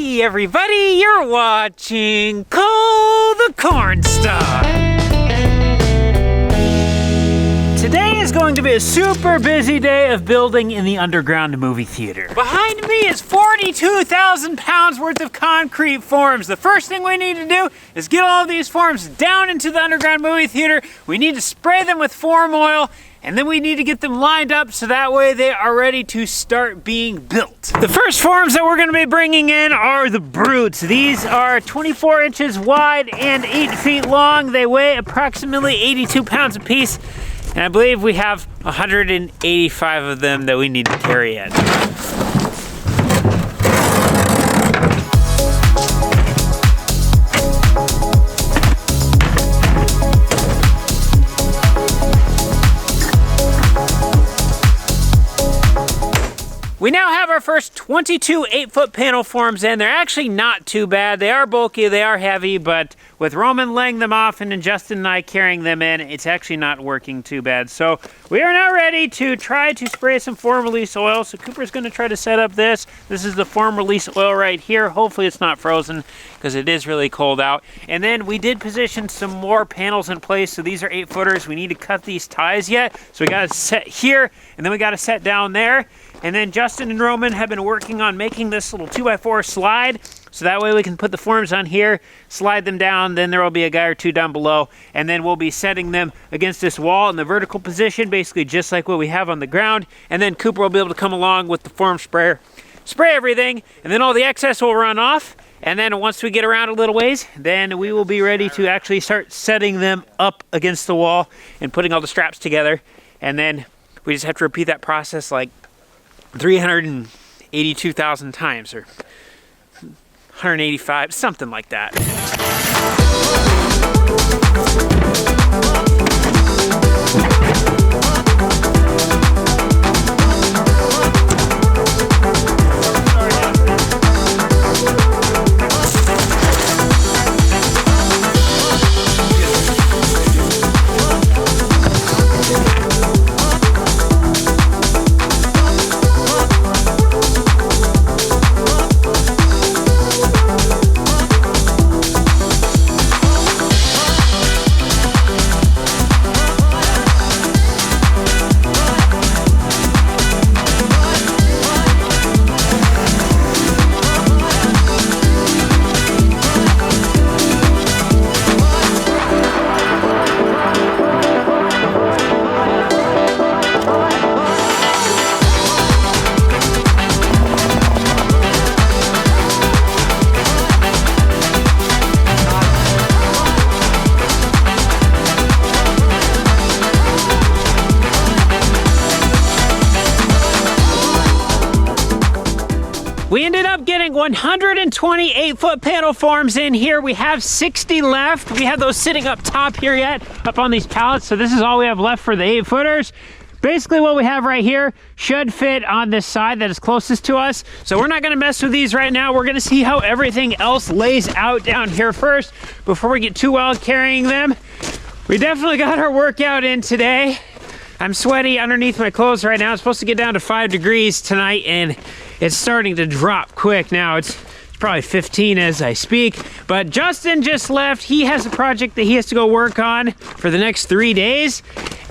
Hey everybody, you're watching Call the Cornstar. Today is going to be a super busy day of building in the underground movie theater. Behind me is 42,000 pounds worth of concrete forms. The first thing we need to do is get all of these forms down into the underground movie theater. We need to spray them with form oil, and then we need to get them lined up so that way they are ready to start being built. The first forms that we're going to be bringing in are the brutes. These are 24 inches wide and 8 feet long. They weigh approximately 82 pounds apiece, and I believe we have 185 of them that we need to carry in. We now have our first 22 8-foot panel forms in. They're actually not too bad. They are bulky, they are heavy, but with Roman laying them off and then Justin and I carrying them in, it's actually not working too bad. So we are now ready to try to spray some form release oil. So Cooper's gonna try to set up this. This is the form release oil right here. Hopefully it's not frozen because it is really cold out. And then we did position some more panels in place. So these are 8-footers. We need to cut these ties yet. So we gotta set here and then we gotta set down there. And then Justin and Roman have been working on making this little 2x4 slide, so that way we can put the forms on here, slide them down, then there will be a guy or two down below, and then we'll be setting them against this wall in the vertical position, basically just like what we have on the ground. And then Cooper will be able to come along with the form sprayer, spray everything, and then all the excess will run off. And then once we get around a little ways, then we will be ready to actually start setting them up against the wall and putting all the straps together. And then we just have to repeat that process like 382,000 times, or 185, something like that. We ended up getting 120 8-foot panel forms in here. We have 60 left. We have those sitting up top here yet, up on these pallets. So this is all we have left for the 8-footers. Basically what we have right here should fit on this side that is closest to us. So we're not gonna mess with these right now. We're gonna see how everything else lays out down here first before we get too wild carrying them. We definitely got our workout in today. I'm sweaty underneath my clothes right now. It's supposed to get down to 5 degrees tonight, and it's starting to drop quick now. It's probably 15 as I speak. But Justin just left. He has a project that he has to go work on for the next 3 days.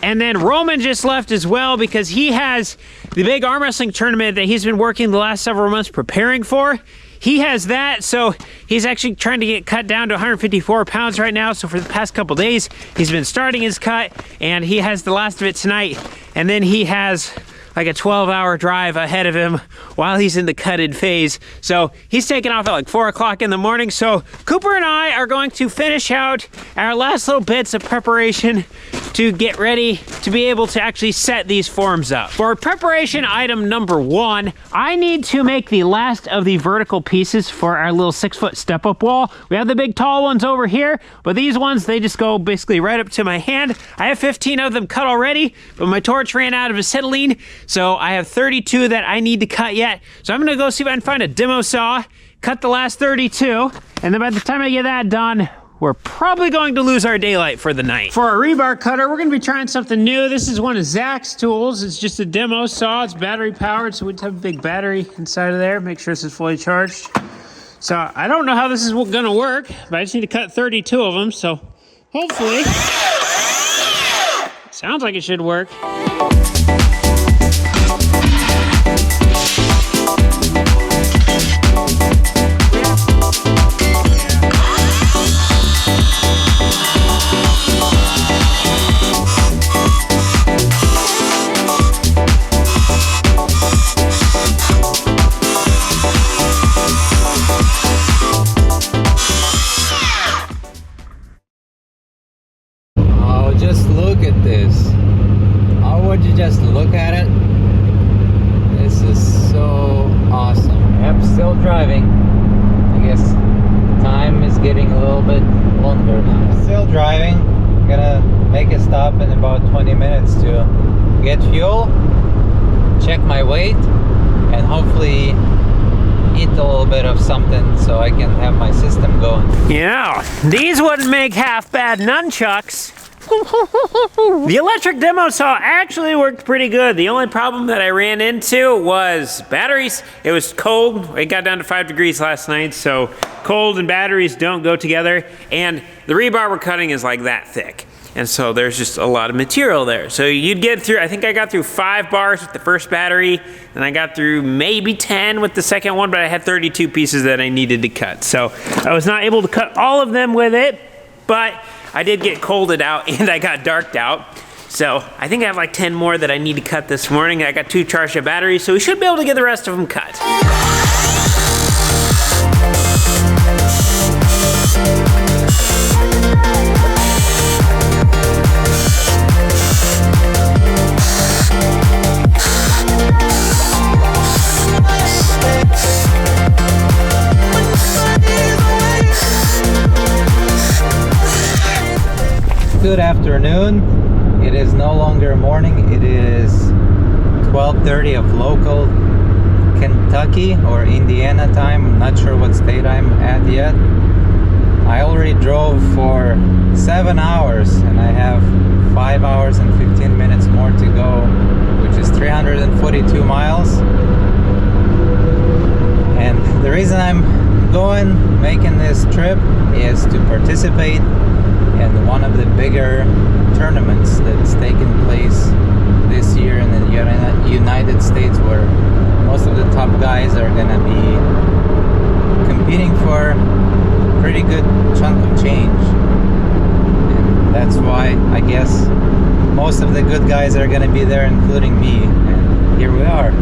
And then Roman just left as well because he has the big arm wrestling tournament that he's been working the last several months preparing for. He has that, so he's actually trying to get cut down to 154 pounds right now. So for the past couple days, he's been starting his cut, and he has the last of it tonight. And then he has like a 12-hour drive ahead of him while he's in the cutted phase. So he's taking off at like 4 o'clock in the morning. So Cooper and I are going to finish out our last little bits of preparation to get ready to be able to actually set these forms up. For preparation item number 1, I need to make the last of the vertical pieces for our little 6-foot step-up wall. We have the big tall ones over here, but these ones, they just go basically right up to my hand. I have 15 of them cut already, but my torch ran out of acetylene, so I have 32 that I need to cut yet. So I'm gonna go see if I can find a demo saw, cut the last 32, and then by the time I get that done, we're probably going to lose our daylight for the night. For our rebar cutter, we're gonna be trying something new. This is one of Zach's tools. It's just a demo saw. It's battery powered, so we have a big battery inside of there. Make sure this is fully charged. So I don't know how this is gonna work, but I just need to cut 32 of them, so hopefully, sounds like it should work. Just look at this. How would you just look at it? This is so awesome. I'm still driving. I guess time is getting a little bit longer now. Still driving. I'm gonna make a stop in about 20 minutes to get fuel, check my weight, and hopefully eat a little bit of something so I can have my system going. Yeah, these wouldn't make half bad nunchucks. The electric demo saw actually worked pretty good. The only problem that I ran into was batteries. It was cold. It got down to 5 degrees last night, so cold and batteries don't go together. And the rebar we're cutting is like that thick. And so there's just a lot of material there. So you'd get through, I think I got through 5 bars with the first battery, and I got through maybe 10 with the second one, but I had 32 pieces that I needed to cut. So I was not able to cut all of them with it, but I did get colded out and I got darked out. So I think I have like 10 more that I need to cut this morning. I got 2 charged up batteries, so we should be able to get the rest of them cut. Good afternoon. It is no longer morning. It is 12:30 of local Kentucky or Indiana time. I'm not sure what state I'm at yet. I already drove for 7 hours and I have 5 hours and 15 minutes more to go, which is 342 miles. And the reason I'm making this trip is to participate in one of the bigger tournaments that's taking place this year in the United States, where most of the top guys are gonna be competing for a pretty good chunk of change. And that's why I guess most of the good guys are gonna be there, including me. And here we are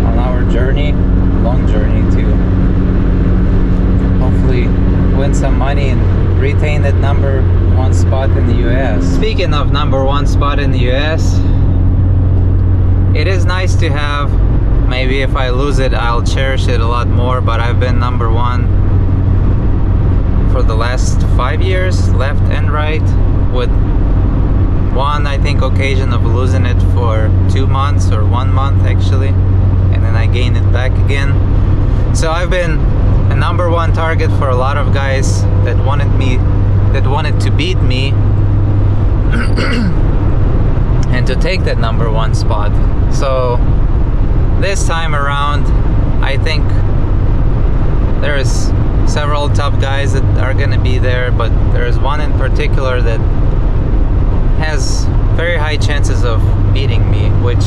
on our journey, long journey, to hopefully win some money and retain that #1 spot in the US. Speaking of #1 spot in the US, it is nice to have. Maybe if I lose it, I'll cherish it a lot more, but I've been #1 for the last 5 years, left and right, with one, I think, occasion of losing it for 2 months or 1 month actually, and then I gained it back again. So I've been a #1 target for a lot of guys that wanted to beat me and to take that #1 spot. So this time around, I think there's several top guys that are gonna be there, but there's one in particular that has very high chances of beating me, which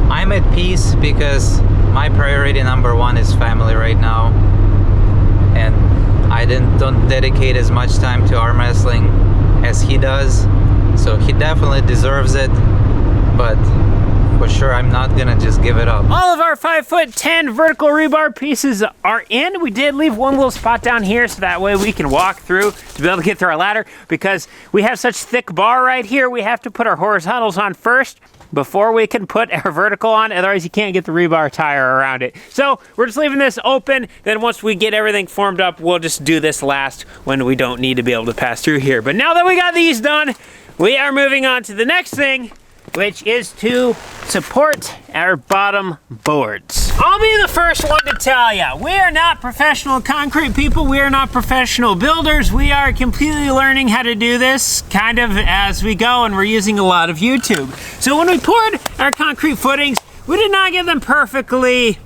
I'm at peace because my priority #1 is family right now, and I don't dedicate as much time to arm wrestling as he does, so he definitely deserves it, but for sure I'm not gonna just give it up. All of our 5'10" vertical rebar pieces are in. We did leave one little spot down here so that way we can walk through to be able to get through our ladder, because we have such thick bar right here. We have to put our horizontals on first before we can put our vertical on, otherwise you can't get the rebar tire around it. So we're just leaving this open, then once we get everything formed up, we'll just do this last when we don't need to be able to pass through here. But now that we got these done, we are moving on to the next thing, which is to support our bottom boards. I'll be the first one to tell you, we are not professional concrete people, we are not professional builders, we are completely learning how to do this kind of as we go, and we're using a lot of YouTube. So when we poured our concrete footings, we did not get them perfectly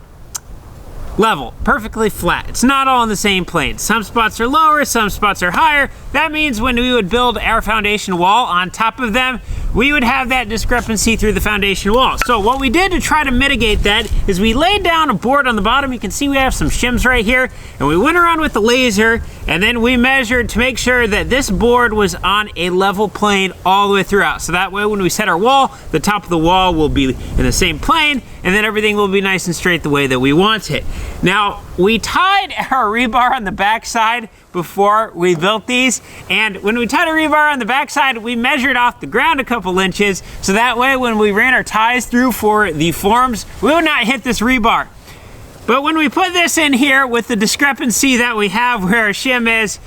level, perfectly flat. It's not all on the same plane. Some spots are lower, some spots are higher. That means when we would build our foundation wall on top of them, we would have that discrepancy through the foundation wall. So what we did to try to mitigate that is we laid down a board on the bottom. You can see we have some shims right here, and we went around with the laser, and then we measured to make sure that this board was on a level plane all the way throughout. So that way when we set our wall, the top of the wall will be in the same plane, and then everything will be nice and straight the way that we want it. Now, we tied our rebar on the back side before we built these, and when we tied a rebar on the back side, we measured off the ground a couple inches, so that way when we ran our ties through for the forms, we would not hit this rebar. But when we put this in here with the discrepancy that we have where our shim is,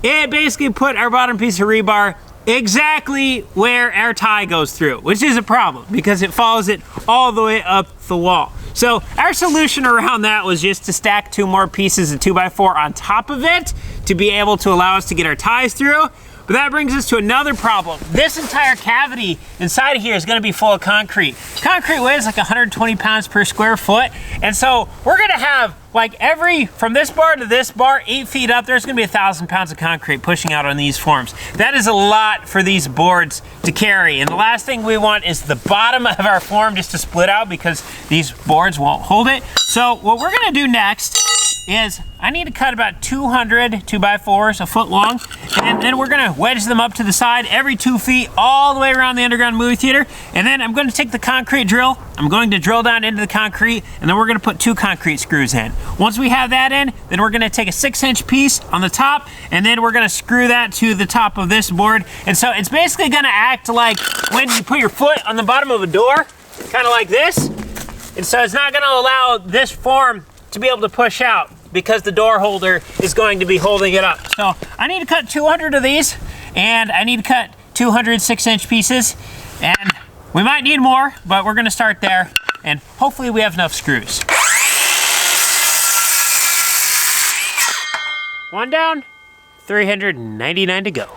it basically put our bottom piece of rebar exactly where our tie goes through, which is a problem because it follows it all the way up the wall. So our solution around that was just to stack 2 more pieces of 2x4 on top of it to be able to allow us to get our ties through. But that brings us to another problem. This entire cavity inside of here is gonna be full of concrete. Concrete weighs like 120 pounds per square foot. And so we're gonna have like from this bar to this bar, 8 feet up, there's gonna be 1,000 pounds of concrete pushing out on these forms. That is a lot for these boards to carry. And the last thing we want is the bottom of our form just to split out because these boards won't hold it. So what we're gonna do next is I need to cut about 200 2x4s, a foot long, and then we're gonna wedge them up to the side every 2 feet all the way around the underground movie theater. And then I'm gonna take the concrete drill, I'm going to drill down into the concrete, and then we're gonna put 2 concrete screws in. Once we have that in, then we're gonna take a 6-inch piece on the top, and then we're gonna screw that to the top of this board. And so it's basically gonna act like when you put your foot on the bottom of a door, kind of like this. And so it's not gonna allow this form to be able to push out because the door holder is going to be holding it up. So I need to cut 200 of these, and I need to cut 200 6-inch pieces, and we might need more, but we're gonna start there, and hopefully we have enough screws. 1 down, 399 to go.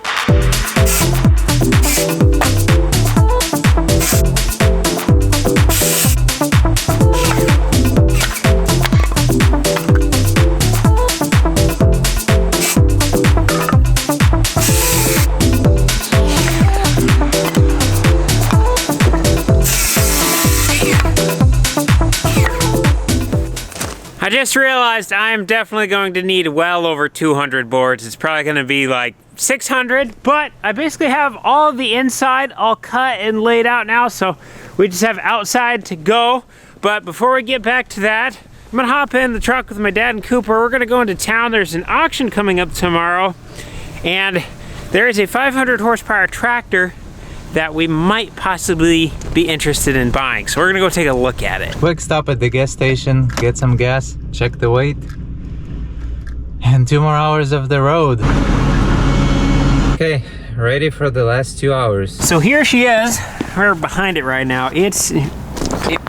I just realized I'm definitely going to need well over 200 boards. It's probably gonna be like 600, but I basically have all the inside all cut and laid out now, so we just have outside to go. But before we get back to that, I'm gonna hop in the truck with my dad and Cooper. We're gonna go into town. There's an auction coming up tomorrow, and there is a 500 horsepower tractor that we might possibly be interested in buying. So we're gonna go take a look at it. Quick stop at the gas station, get some gas, check the weight, and 2 more hours of the road. Okay, ready for the last 2 hours. So here she is. We're behind it right now.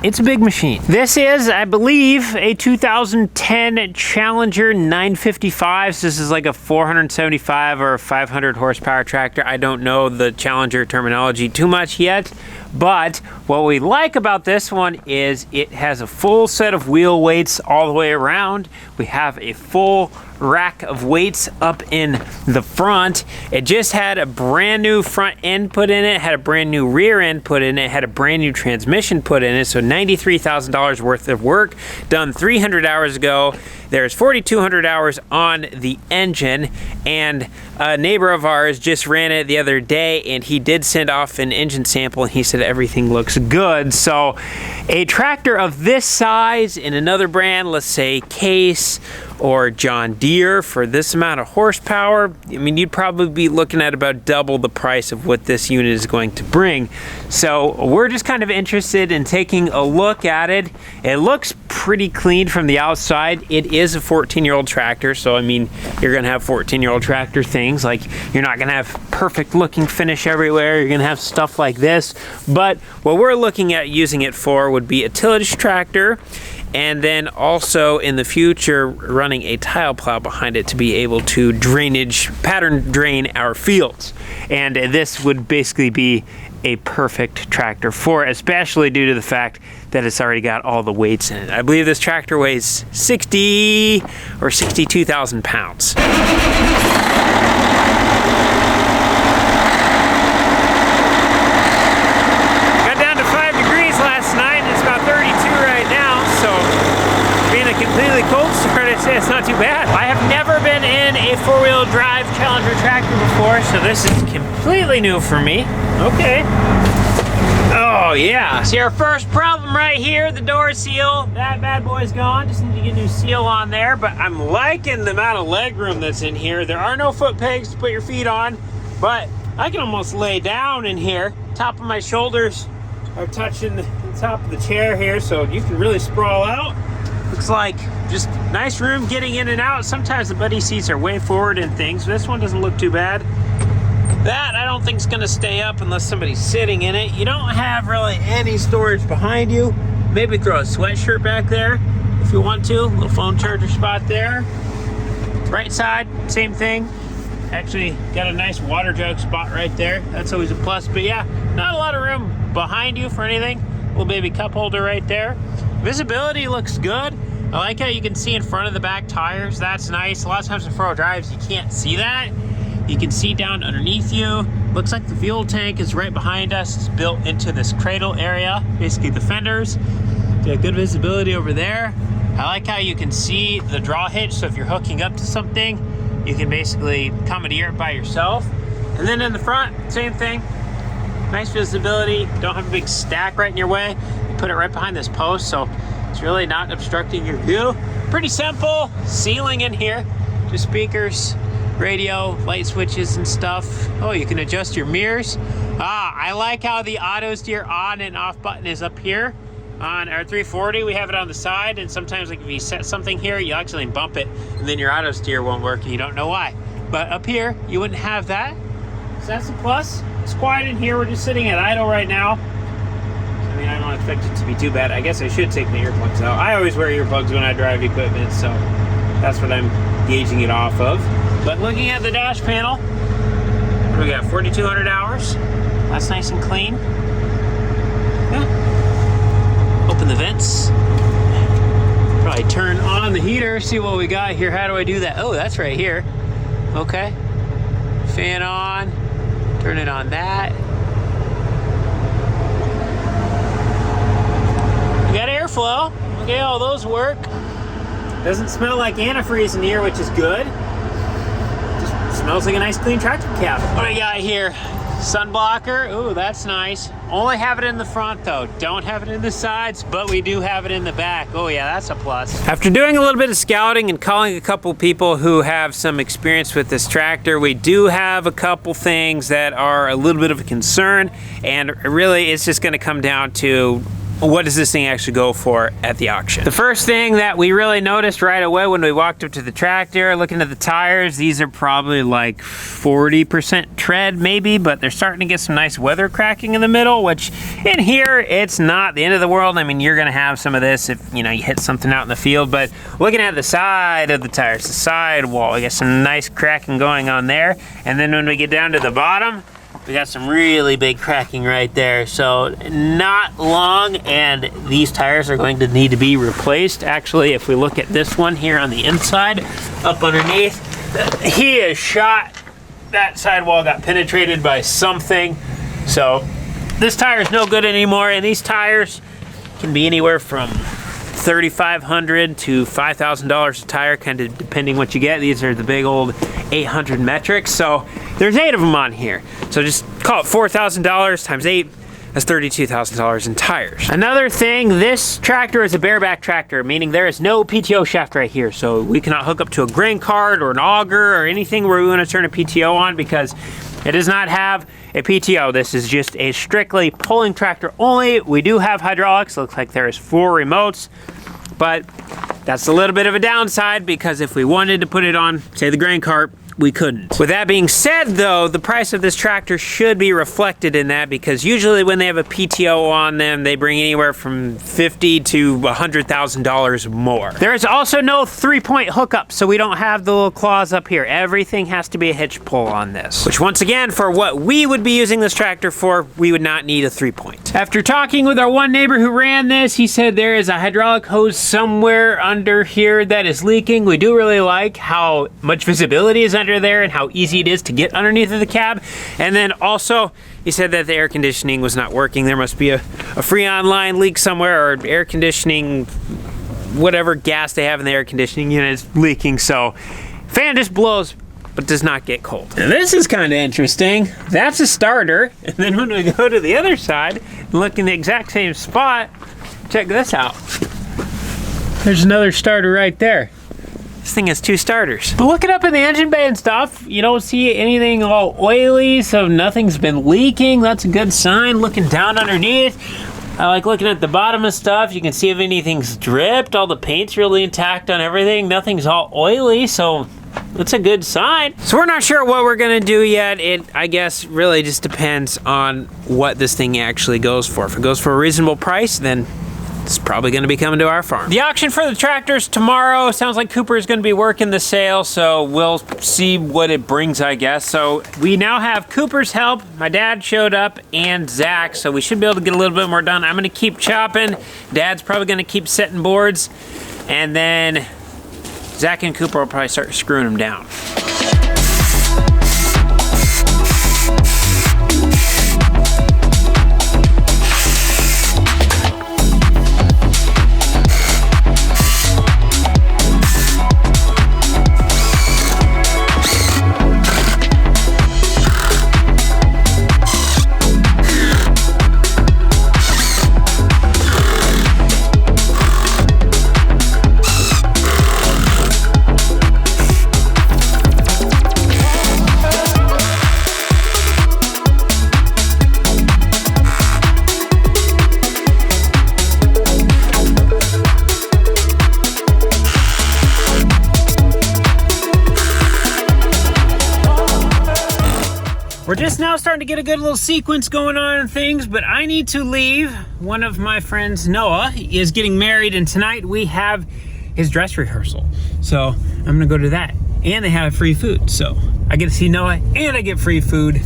It's a big machine. This is, I believe, a 2010 Challenger 955. So this is like a 475 or a 500 horsepower tractor. I don't know the Challenger terminology too much yet, but what we like about this one is it has a full set of wheel weights all the way around. We have a full rack of weights up in the front. It just had a brand new front end put in it, had a brand new rear end put in it, had a brand new transmission put in it. So $93,000 worth of work done 300 hours ago. There's 4,200 hours on the engine, and a neighbor of ours just ran it the other day, and he did send off an engine sample, and he said everything looks good. So a tractor of this size in another brand, let's say Case or John Deere, for this amount of horsepower, I mean, you'd probably be looking at about double the price of what this unit is going to bring. So we're just kind of interested in taking a look at it. It looks pretty clean from the outside. It is a 14-year-old tractor, so I mean, you're gonna have 14-year-old tractor things, like you're not gonna have perfect looking finish everywhere, you're gonna have stuff like this, but what we're looking at using it for would be a tillage tractor, and then also in the future running a tile plow behind it to be able to pattern drain our fields. And this would basically be a perfect tractor for it, especially due to the fact that it's already got all the weights in it. I believe this tractor weighs 60 or 62,000 pounds. Got down to 5 degrees last night, and it's about 32 right now, so being a completely cold start, I'd say it's not too bad. I have never been in a four-wheel drive Challenger tractor before, so this is completely new for me. Okay. Oh yeah. See, our first problem right here, the door seal. That bad boy's gone. Just need to get a new seal on there, but I'm liking the amount of leg room that's in here. There are no foot pegs to put your feet on, but I can almost lay down in here. Top of my shoulders are touching the top of the chair here, so you can really sprawl out. Looks like just nice room getting in and out. Sometimes the buddy seats are way forward and things. This one doesn't look too bad. That I don't think is gonna stay up unless somebody's sitting in it. You don't have really any storage behind you. Maybe throw a sweatshirt back there if you want to. Little phone charger spot there. Right side, same thing. Actually got a nice water jug spot right there. That's always a plus, but yeah, not a lot of room behind you for anything. Little baby cup holder right there. Visibility looks good. I like how you can see in front of the back tires. That's nice. A lot of times in four-wheel drives, you can't see that. You can see down underneath you. Looks like the fuel tank is right behind us. It's built into this cradle area, basically the fenders. Got good visibility over there. I like how you can see the draw hitch, so if you're hooking up to something, you can basically commandeer it by yourself. And then in the front, same thing. Nice visibility. Don't have a big stack right in your way. You put it right behind this post, so it's really not obstructing your view. Pretty simple. Ceiling in here. Just speakers, radio, light switches and stuff. Oh, you can adjust your mirrors. I like how the auto steer on and off button is up here. On our 340, we have it on the side, and sometimes like if you set something here, you actually bump it, and then your auto steer won't work, and you don't know why. But up here, you wouldn't have that. So that's a plus. It's quiet in here. We're just sitting at idle right now. I mean, I don't expect it to be too bad. I guess I should take the earplugs out. I always wear earplugs when I drive equipment, so that's what I'm gauging it off of. But looking at the dash panel, we got 4,200 hours. That's nice and clean. Yeah. Open the vents. Probably turn on the heater, see what we got here. How do I do that? Oh, that's right here. Okay. Fan on. Turn it on that. We got airflow. Okay, all those work. Doesn't smell like antifreeze in here, which is good. Just smells like a nice clean tractor cab. What do we got here? Sun blocker. Ooh, that's nice. Only have it in the front though. Don't have it in the sides, but we do have it in the back. Oh yeah, that's a plus. After doing a little bit of scouting and calling a couple people who have some experience with this tractor, we do have a couple things that are a little bit of a concern, and really it's just gonna come down to what does this thing actually go for at the auction? The first thing that we really noticed right away when we walked up to the tractor, looking at the tires, these are probably like 40% tread maybe, but they're starting to get some nice weather cracking in the middle, which in here, it's not the end of the world. I mean, you're gonna have some of this if you hit something out in the field, but looking at the side of the tires, the side wall, we got some nice cracking going on there. And then when we get down to the bottom, we got some really big cracking right there. So not long, and these tires are going to need to be replaced. Actually, if we look at this one here on the inside, up underneath, he is shot. That sidewall got penetrated by something. So this tire is no good anymore, and these tires can be anywhere from $3,500 to $5,000 a tire, kind of depending what you get. These are the big old 800 metrics, so there's 8 of them on here. So just call it $4,000 times 8. That's $32,000 in tires. Another thing, this tractor is a bareback tractor, meaning there is no PTO shaft right here. So we cannot hook up to a grain cart or an auger or anything where we want to turn a PTO on, because it does not have a PTO. This is just a strictly pulling tractor only. We do have hydraulics. Looks like there's 4 remotes, but that's a little bit of a downside, because if we wanted to put it on, say, the grain cart, we couldn't. With that being said though, the price of this tractor should be reflected in that, because usually when they have a PTO on them, they bring anywhere from $50,000 to $100,000 more. There is also no 3-point hookup, so we don't have the little claws up here. Everything has to be a hitch pull on this, which once again, for what we would be using this tractor for, we would not need a 3-point. After talking with our one neighbor who ran this, he said there is a hydraulic hose somewhere under here that is leaking. We do really like how much visibility is under there and how easy it is to get underneath of the cab. And then also, he said that the air conditioning was not working. There must be a Freon line leak somewhere, or air conditioning, whatever gas they have in the air conditioning unit is leaking. So fan just blows, but does not get cold. Now this is kind of interesting. That's a starter. And then when we go to the other side and look in the exact same spot, check this out. There's another starter right there. This thing has 2 starters. But looking up in the engine bay and stuff, you don't see anything all oily, so nothing's been leaking. That's a good sign. Looking down underneath, I like looking at the bottom of stuff. You can see if anything's dripped. All the paint's really intact on everything. Nothing's all oily, so that's a good sign. So we're not sure what we're gonna do yet. It, I guess, really just depends on what this thing actually goes for. If it goes for a reasonable price, then it's probably gonna be coming to our farm. The auction for the tractors tomorrow. Sounds like Cooper is gonna be working the sale, so we'll see what it brings, I guess. So we now have Cooper's help. My dad showed up and Zach, so we should be able to get a little bit more done. I'm gonna keep chopping. Dad's probably gonna keep setting boards, and then Zach and Cooper will probably start screwing them down. We're just now starting to get a good little sequence going on and things, but I need to leave. One of my friends, Noah, is getting married, and tonight we have his dress rehearsal. So I'm gonna go to that. And they have free food, so I get to see Noah and I get free food,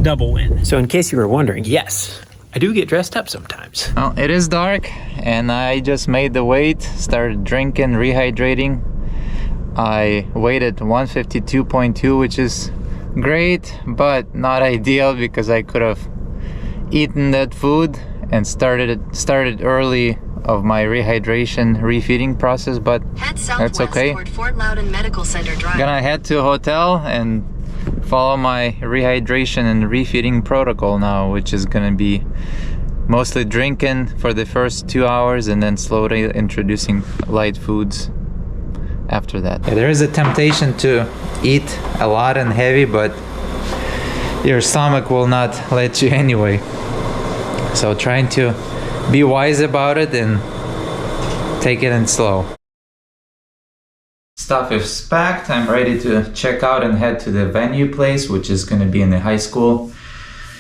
double win. So in case you were wondering, yes, I do get dressed up sometimes. Well, it is dark and I just made the weight, started drinking, rehydrating. I weighed at 152.2, which is great, but not ideal because I could have eaten that food and started early of my rehydration refeeding process, but that's okay. Fort Loudon Medical Center Drive. Gonna head to a hotel and follow my rehydration and refeeding protocol now, which is gonna be mostly drinking for the first 2 hours and then slowly introducing light foods after that. Yeah, there is a temptation to eat a lot and heavy, but your stomach will not let you anyway. So trying to be wise about it and take it in slow. Stuff is packed. I'm ready to check out and head to the venue place, which is going to be in the high school.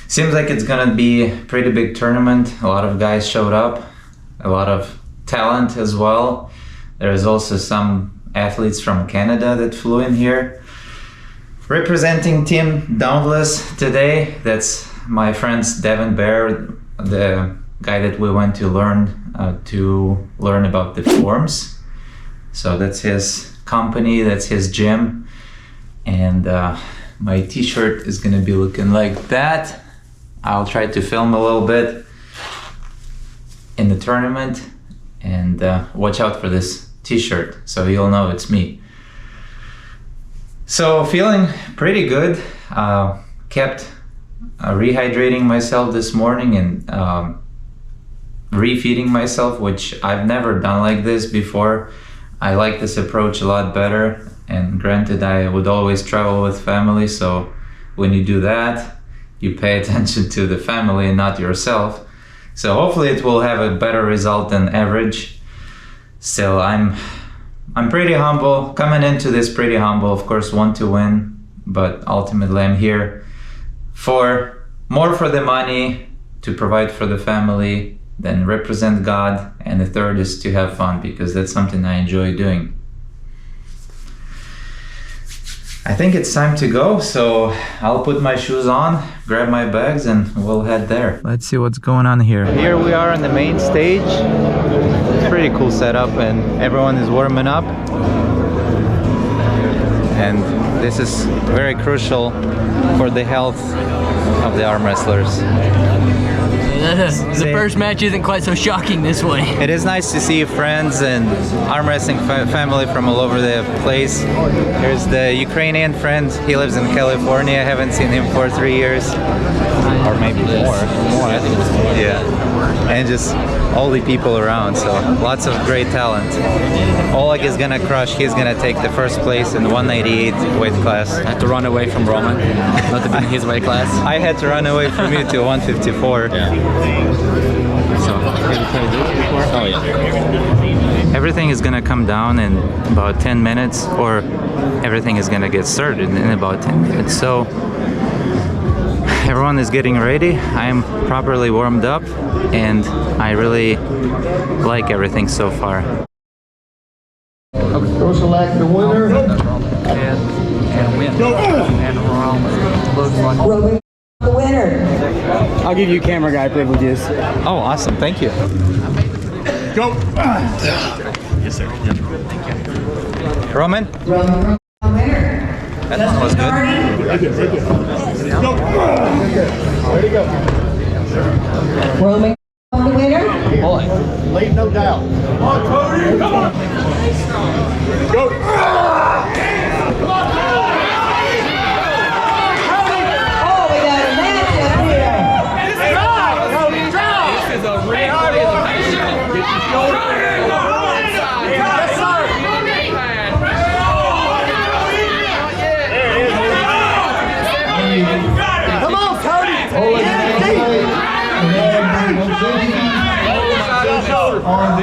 Seems like it's going to be a pretty big tournament. A lot of guys showed up, a lot of talent as well. There's also some athletes from Canada that flew in here. Representing Team Dauntless today, that's my friends Devin Bear, the guy that we went to learn about the forms. So that's his company, that's his gym, and my t-shirt is gonna be looking like that. I'll try to film a little bit in the tournament, and watch out for this t-shirt so you'll know it's me. So feeling pretty good. Kept rehydrating myself this morning and refeeding myself, which I've never done like this before. I like this approach a lot better, and granted I would always travel with family, so when you do that you pay attention to the family and not yourself. So hopefully it will have a better result than average. Still, I'm pretty humble, coming into this pretty humble. Of course, want to win, but ultimately I'm here for more for the money, to provide for the family, then represent God, and the third is to have fun, because that's something I enjoy doing. I think it's time to go, so I'll put my shoes on, grab my bags, and we'll head there. Let's see what's going on here. Here we are on the main stage. Pretty cool setup, and everyone is warming up. And this is very crucial for the health of the arm wrestlers. The first match isn't quite so shocking this way. It is nice to see friends and arm wrestling family from all over the place. Here's the Ukrainian friend. He lives in California. I haven't seen him for 3 years, or maybe more. I think it was more. Yeah, and just all the people around. So lots of great talent. Oleg is gonna crush. He's gonna take the first place in the 198 weight class. I had to run away from Roman, not to be in his weight class. I had to run away from you to 154. So, oh yeah. Everything is gonna come down in about 10 minutes, or everything is gonna get started in about 10 minutes. So everyone is getting ready. I'm properly warmed up, and I really like everything so far. Go select the winner. And win. And Roman looks like Roman, the winner. I'll give you camera guy privileges. Oh, awesome. Thank you. Go. Yes, sir. Yep. Roman? Roman, the winner. That one was good. Go. Ready, go. Roman, the winner. Boy, leave no doubt. Come on, Cody. Come on. Go. Come on, Cody. Oh, we got a match up here. this is a real elimination. Get your shoulder. Yes, sir. Come on, Cody.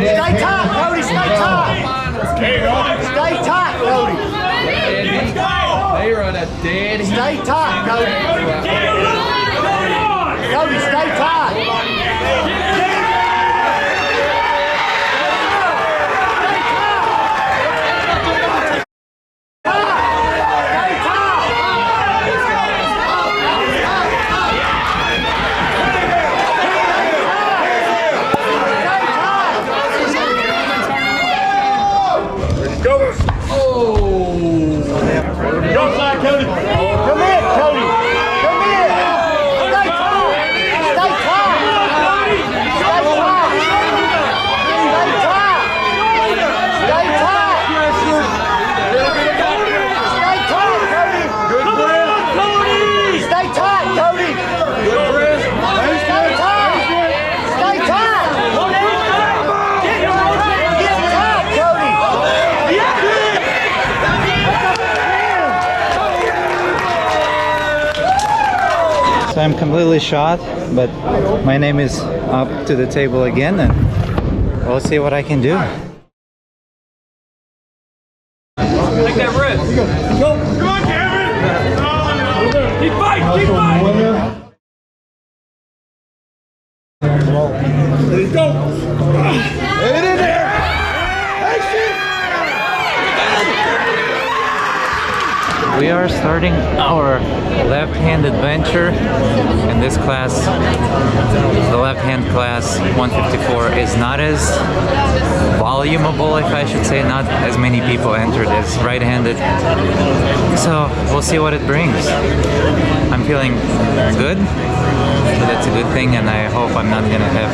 Stay tight, Cody. Stay tight. Stay tight, Cody. They run a dead heat. Stay tight, Cody. Cody, stay tight. So I'm completely shot, but my name is up to the table again, and we'll see what I can do. Take that rip. Go. Come on, Cameron. Keep fighting. Keep fighting. Let's go. Get it in there. We are starting our left-hand adventure in this class. The left-hand class 154 is not as volumable, if I should say. Not as many people entered as right-handed. So we'll see what it brings. I'm feeling good, so that's a good thing, and I hope I'm not gonna have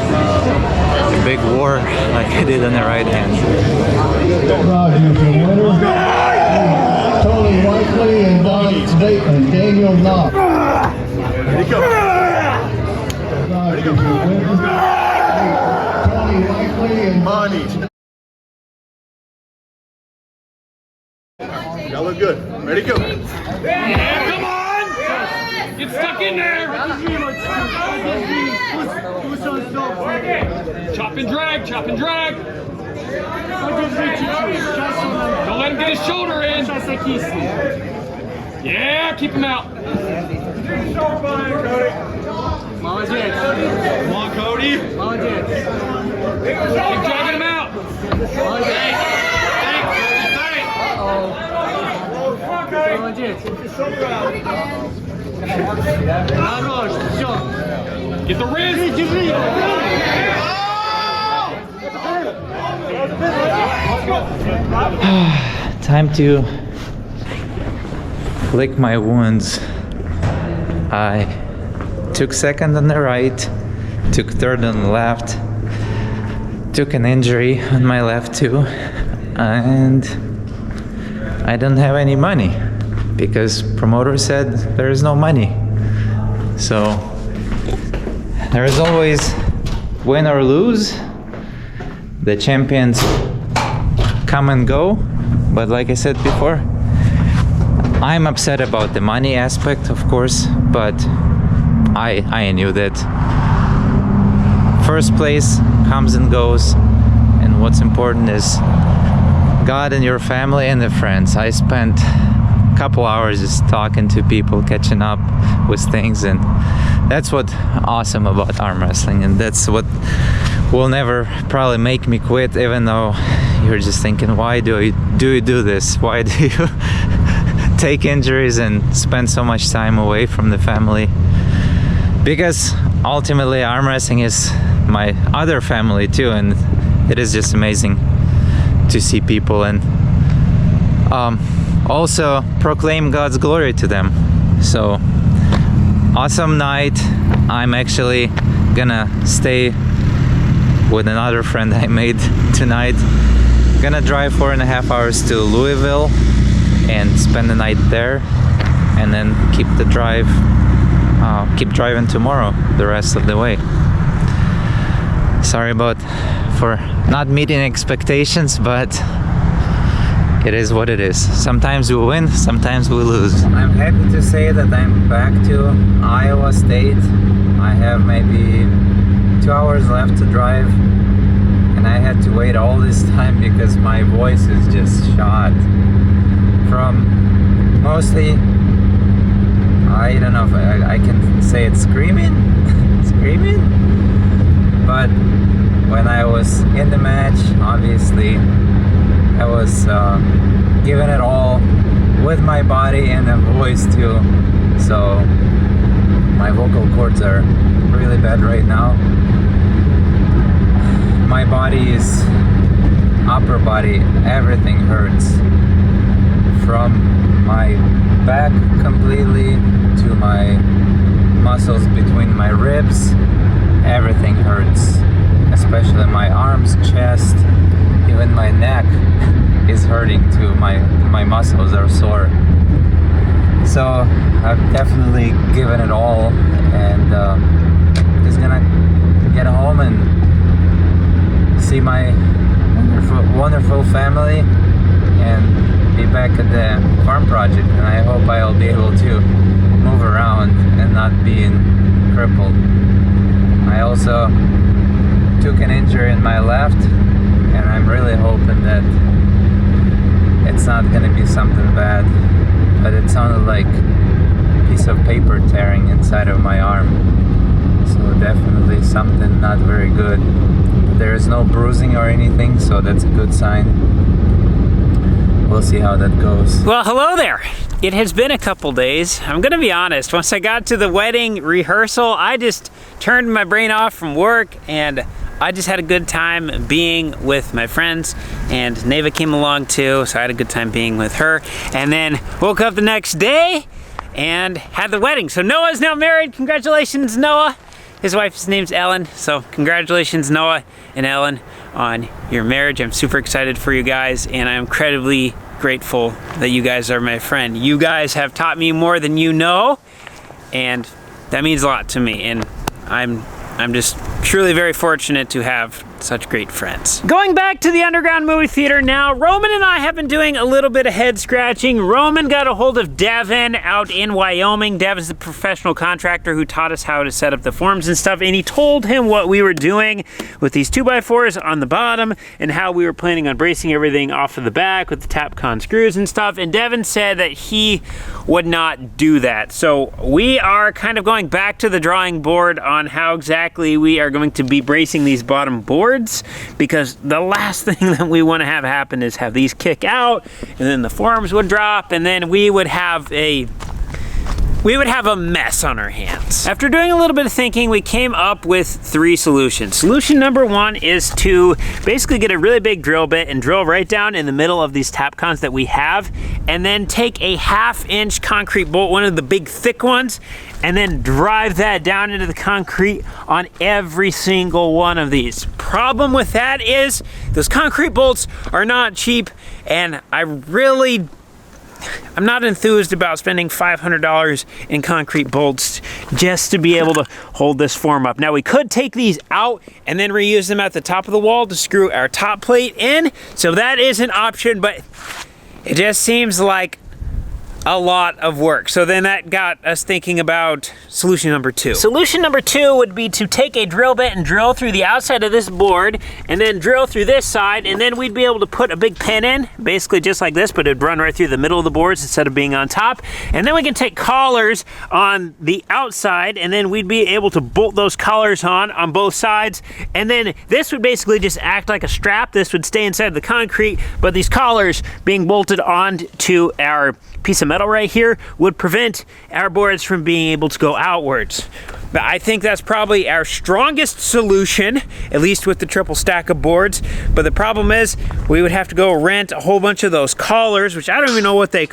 a big war like I did on the right hand. Tony Whiteley and Daniel Knox. Ready to go. Ready to go. Tony Whiteley and Monty. Y'all look good. Ready to go. Yeah, come on. Get stuck in there. Chop and drag. Chop and drag. Don't let him get his shoulder in. Yeah, keep him out. Молодец. Come on, Cody. Молодец. Keep dragging him out. Молодец. Молодец. Хорош, все. Get the wrist. Time to lick my wounds. I took second on the right, took third on the left, took an injury on my left too, and I don't have any money because promoter said there is no money. So there is always win or lose. The champions come and go, but like I said before, I'm upset about the money aspect, of course, but I knew that first place comes and goes, and what's important is God and your family and the friends. I spent a couple hours just talking to people, catching up with things, and that's what's awesome about arm wrestling, and that's what will never probably make me quit, even though you're just thinking, why do you do this? Why do you take injuries and spend so much time away from the family? Because ultimately arm wrestling is my other family too, and it is just amazing to see people and also proclaim God's glory to them. So awesome night. I'm actually gonna stay with another friend I made tonight. Gonna drive 4.5 hours to Louisville and spend the night there, and then keep driving tomorrow the rest of the way. Sorry for not meeting expectations, but it is what it is. Sometimes we win, sometimes we lose. I'm happy to say that I'm back to Iowa State. I have maybe 2 hours left to drive, and I had to wait all this time because my voice is just shot from mostly, I don't know if I can say it's screaming, but when I was in the match, obviously I was giving it all with my body and a voice too, so my vocal cords are really bad right now. My body is, upper body, everything hurts, from my back completely to my muscles between my ribs. Everything hurts, especially my arms, chest, even my neck is hurting too. My muscles are sore. So I've definitely given it all, and just gonna get home and see my wonderful family and be back at the farm project, and I hope I'll be able to move around and not being crippled. I also took an injury in my left, and I'm really hoping that it's not going to be something bad, but it sounded like a piece of paper tearing inside of my arm, so definitely something not very good. There is no bruising or anything, so that's a good sign. We'll see how that goes. Well, hello there. It has been a couple days. I'm gonna be honest, once I got to the wedding rehearsal, I just turned my brain off from work, and I just had a good time being with my friends, and Neva came along too, so I had a good time being with her, and then woke up the next day and had the wedding. So Noah's now married. Congratulations, Noah. His wife's name's Ellen, so congratulations, Noah and Ellen, on your marriage. I'm super excited for you guys, and I'm incredibly grateful that you guys are my friend. You guys have taught me more than you know, and that means a lot to me, and I'm just truly very fortunate to have such great friends. Going back to the underground movie theater now, Roman and I have been doing a little bit of head scratching. Roman got a hold of Devin out in Wyoming. Devin's the professional contractor who taught us how to set up the forms and stuff, and he told him what we were doing with these 2x4s on the bottom and how we were planning on bracing everything off of the back with the Tapcon screws and stuff, and Devin said that he would not do that. So we are kind of going back to the drawing board on how exactly we are going to be bracing these bottom boards, because the last thing that we want to have happen is have these kick out and then the forms would drop and then we would have a mess on our hands. After doing a little bit of thinking, we came up with 3 solutions. Solution number 1 is to basically get a really big drill bit and drill right down in the middle of these Tapcons that we have, and then take a 1/2 inch concrete bolt, one of the big thick ones, and then drive that down into the concrete on every single one of these. Problem with that is those concrete bolts are not cheap, and I'm not enthused about spending $500 in concrete bolts just to be able to hold this form up. Now we could take these out and then reuse them at the top of the wall to screw our top plate in, so that is an option, but it just seems like a lot of work. So then that got us thinking about solution number 2. Solution number 2 would be to take a drill bit and drill through the outside of this board and then drill through this side, and then we'd be able to put a big pin in, basically just like this, but it'd run right through the middle of the boards instead of being on top. And then we can take collars on the outside, and then we'd be able to bolt those collars on both sides. And then this would basically just act like a strap. This would stay inside the concrete, but these collars being bolted on to our piece of metal right here would prevent our boards from being able to go outwards. But I think that's probably our strongest solution, at least with the triple stack of boards. But the problem is we would have to go rent a whole bunch of those collars, which I don't even know what they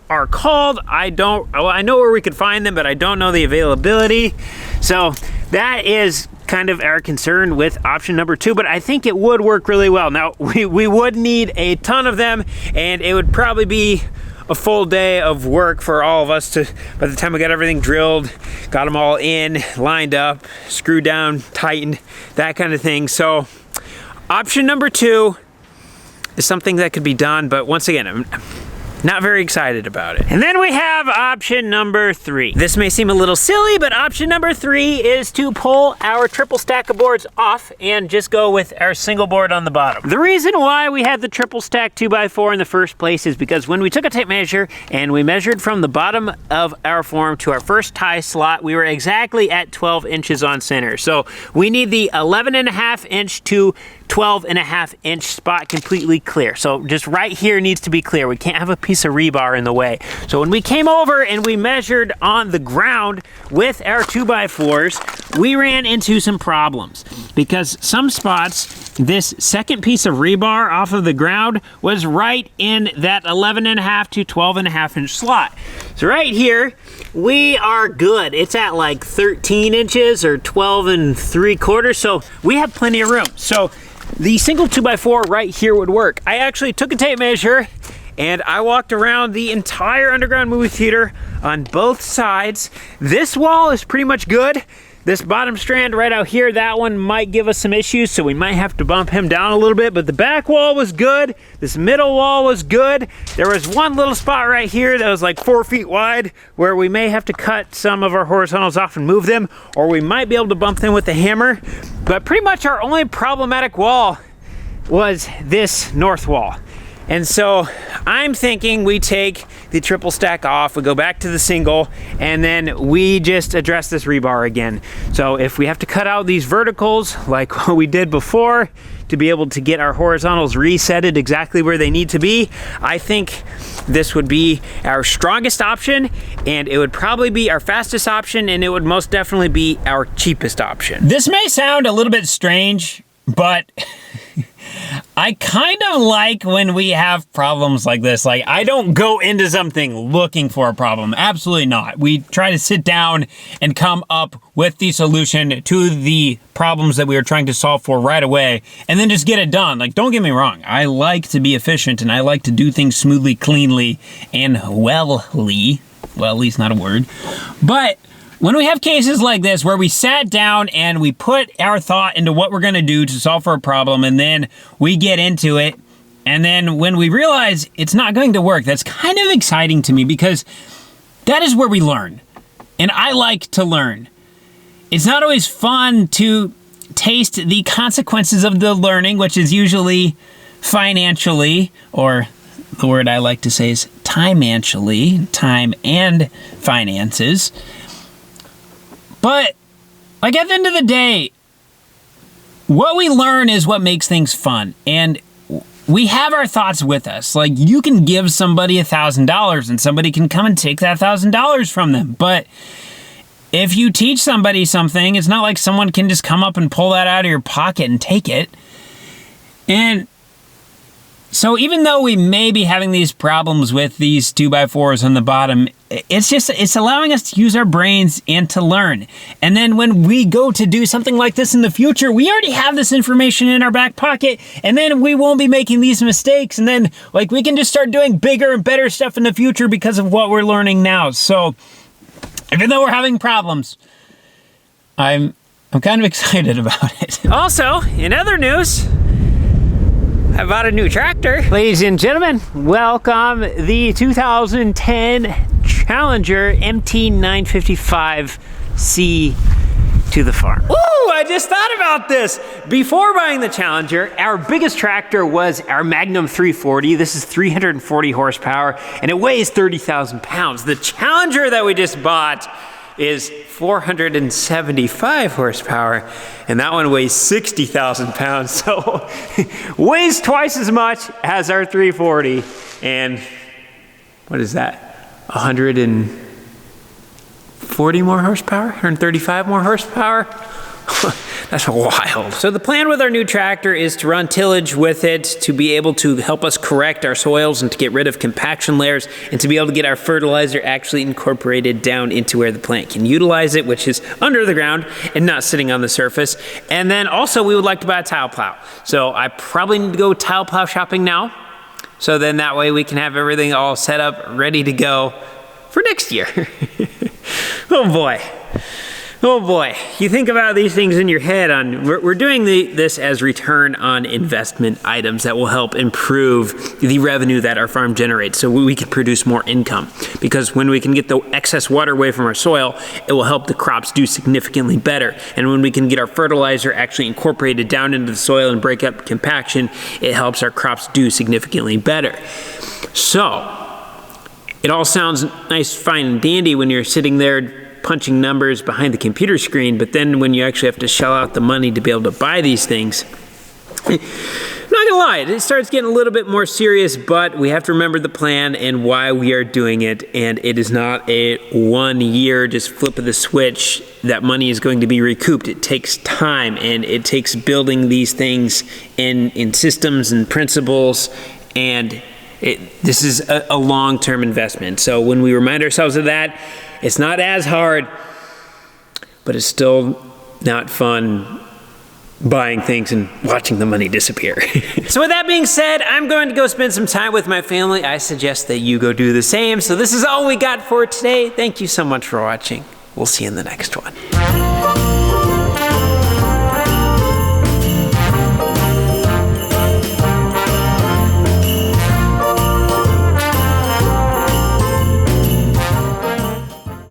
are called. I know where we could find them, but I don't know the availability. So that is kind of our concern with option number 2, but I think it would work really well. Now we would need a ton of them, and it would probably be a full day of work for all of us to, by the time we got everything drilled, got them all in, lined up, screwed down, tightened, that kind of thing. So option number 2 is something that could be done, but once again, I'm not very excited about it. And then we have option number 3. This may seem a little silly, but option number 3 is to pull our triple stack of boards off and just go with our single board on the bottom. The reason why we had the triple stack 2x4 in the first place is because when we took a tape measure and we measured from the bottom of our form to our first tie slot, we were exactly at 12 inches on center. So we need the 11.5 inch to 12.5 inch spot completely clear. So just right here needs to be clear. We can't have a piece of rebar in the way. So when we came over and we measured on the ground with our 2x4s, we ran into some problems because some spots, this second piece of rebar off of the ground was right in that 11.5 to 12.5 inch slot. So right here, we are good. It's at like 13 inches or 12 3/4. So we have plenty of room. So the single 2x4 right here would work. I actually took a tape measure and I walked around the entire underground movie theater on both sides. This wall is pretty much good. This bottom strand right out here, that one might give us some issues, so we might have to bump him down a little bit, but the back wall was good. This middle wall was good. There was one little spot right here that was like 4 feet wide where we may have to cut some of our horizontals off and move them, or we might be able to bump them with a hammer. But pretty much our only problematic wall was this north wall. And so I'm thinking we take the triple stack off, we go back to the single, and then we just address this rebar again. So if we have to cut out these verticals like what we did before to be able to get our horizontals resetted exactly where they need to be, I think this would be our strongest option, and it would probably be our fastest option, and it would most definitely be our cheapest option. This may sound a little bit strange, but I kind of like when we have problems like this. Like, I don't go into something looking for a problem. Absolutely not. We try to sit down and come up with the solution to the problems that we are trying to solve for right away, and then just get it done. Like, don't get me wrong. I like to be efficient, and I like to do things smoothly, cleanly, and wellly. Well, at least not a word. But When we have cases like this where we sat down and we put our thought into what we're gonna do to solve for a problem, and then we get into it, and then when we realize it's not going to work, that's kind of exciting to me because that is where we learn. And I like to learn. It's not always fun to taste the consequences of the learning, which is usually financially, or the word I like to say is time-antially, time and finances. But, like, at the end of the day, what we learn is what makes things fun. And we have our thoughts with us. Like, you can give somebody $1,000 and somebody can come and take that $1,000 from them. But if you teach somebody something, it's not like someone can just come up and pull that out of your pocket and take it. And so even though we may be having these problems with these 2x4s on the bottom, it's allowing us to use our brains and to learn. And then when we go to do something like this in the future, we already have this information in our back pocket, and then we won't be making these mistakes. And then, like, we can just start doing bigger and better stuff in the future because of what we're learning now. So even though we're having problems, I'm kind of excited about it. Also, in other news, I bought a new tractor. Ladies and gentlemen, welcome the 2010 Challenger MT955C to the farm. Ooh, I just thought about this. Before buying the Challenger, our biggest tractor was our Magnum 340. This is 340 horsepower and it weighs 30,000 pounds. The Challenger that we just bought is 475 horsepower, and that one weighs 60,000 pounds, so weighs twice as much as our 340, and what is that, 140 more horsepower, 135 more horsepower? That's wild. So the plan with our new tractor is to run tillage with it to be able to help us correct our soils and to get rid of compaction layers and to be able to get our fertilizer actually incorporated down into where the plant can utilize it, which is under the ground and not sitting on the surface. And then also we would like to buy a tile plow. So I probably need to go tile plow shopping now. So then that way we can have everything all set up, ready to go for next year. Oh boy. Oh boy, you think about these things in your head we're doing this as return on investment items that will help improve the revenue that our farm generates so we can produce more income. Because when we can get the excess water away from our soil, it will help the crops do significantly better. And when we can get our fertilizer actually incorporated down into the soil and break up compaction, it helps our crops do significantly better. So, it all sounds nice, fine, and dandy when you're sitting there punching numbers behind the computer screen, but then when you actually have to shell out the money to be able to buy these things, I'm not gonna lie, it starts getting a little bit more serious, but we have to remember the plan and why we are doing it, and it is not a 1 year just flip of the switch that money is going to be recouped. It takes time, and it takes building these things in systems and principles, and this is a long-term investment. So when we remind ourselves of that, it's not as hard, but it's still not fun buying things and watching the money disappear. So with that being said, I'm going to go spend some time with my family. I suggest that you go do the same. So this is all we got for today. Thank you so much for watching. We'll see you in the next one.